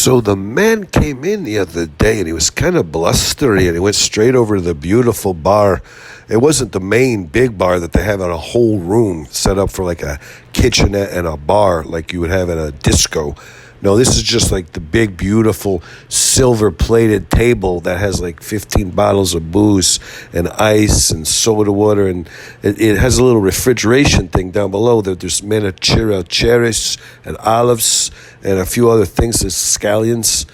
So the man came in the other day and he was kind of blustery and he went straight over to the beautiful bar. It wasn't the main big bar that they have in a whole room set up for like a kitchenette and a bar like you would have at a disco. No, this is just like the big, beautiful, silver-plated table that has like 15 bottles of booze and ice and soda water, and it has a little refrigeration thing down below. There's manicura cherries and olives and a few other things. There's scallions.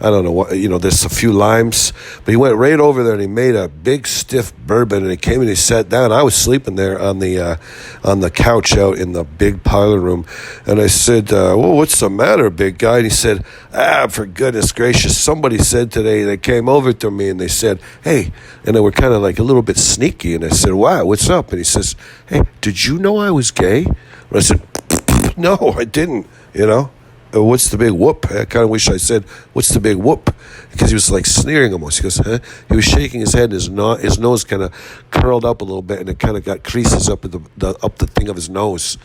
I don't know what, there's a few limes. But he went right over there and he made a big stiff bourbon and he came and he sat down. I was sleeping there on the couch out in the big parlor room. And I said, well, what's the matter, big guy? And he said, for goodness gracious, somebody said today, they came over to me and they said, hey, and they were kind of like a little bit sneaky. And I said, wow, what's up? And he says, hey, did you know I was gay? And I said, no, I didn't. What's the big whoop? I kind of wish I said, what's the big whoop? Because he was like sneering almost. He goes, huh? He was shaking his head, and his nose kind of curled up a little bit, and it kind of got creases up up the thing of his nose.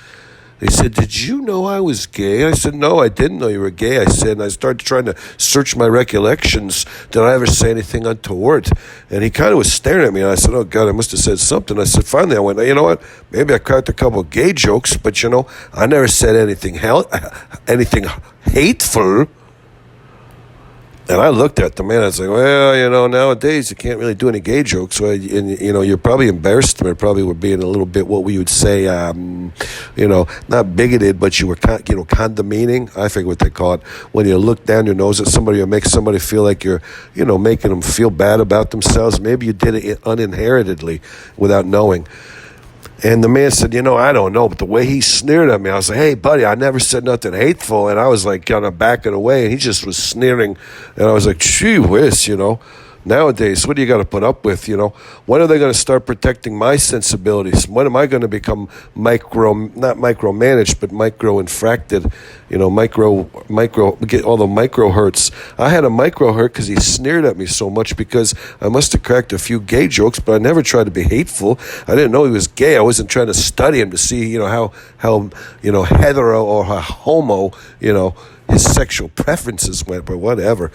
He said, did you know I was gay? I said, no, I didn't know you were gay. I said, and I started trying to search my recollections. Did I ever say anything untoward? And he kind of was staring at me, and I said, oh, God, I must have said something. I said, finally, I went, you know what? Maybe I cracked a couple of gay jokes, but, I never said anything hateful. And I looked at the man. I was like, well, nowadays you can't really do any gay jokes. So, you're probably embarrassed. Or probably were being a little bit what we would say, not bigoted, but you were, condomening. I forget what they call it. When you look down your nose at somebody or make somebody feel like you're, making them feel bad about themselves. Maybe you did it uninheritedly without knowing. And the man said, I don't know. But the way he sneered at me, I was like, hey, buddy, I never said nothing hateful. And I was like kind of backing away. And he just was sneering. And I was like, gee whiz, Nowadays, what do you got to put up with, When are they going to start protecting my sensibilities? When am I going to become not micromanaged, but micro-infracted, get all the micro hurts. I had a micro hurt because he sneered at me so much because I must have cracked a few gay jokes, but I never tried to be hateful. I didn't know he was gay. I wasn't trying to study him to see, how hetero or homo, his sexual preferences went, but whatever.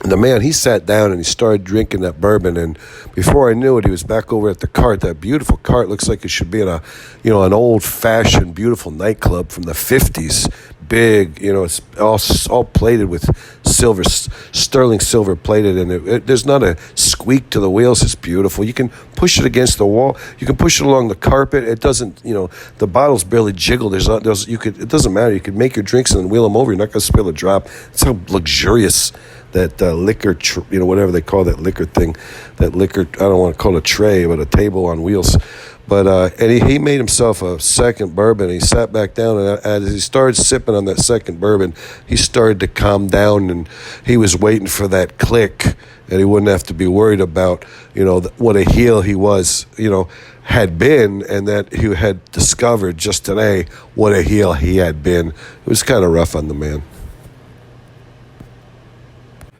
The man, he sat down and he started drinking that bourbon, and before I knew it, he was back over at the cart. That beautiful cart looks like it should be in an old-fashioned, beautiful nightclub from the 50s. Big, it's all plated with silver, sterling silver plated, and there's not a squeak to the wheels. It's beautiful. You can push it against the wall. You can push it along the carpet. It doesn't, the bottles barely jiggle. It doesn't matter. You could make your drinks and then wheel them over. You're not going to spill a drop. It's how luxurious that liquor, whatever they call that liquor thing, that liquor, I don't want to call it a tray, but a table on wheels. But and he made himself a second bourbon. He sat back down, and as he started sipping on that second bourbon, he started to calm down, and he was waiting for that click, and he wouldn't have to be worried about, what a heel he was, had been, and that he had discovered just today what a heel he had been. It was kind of rough on the man.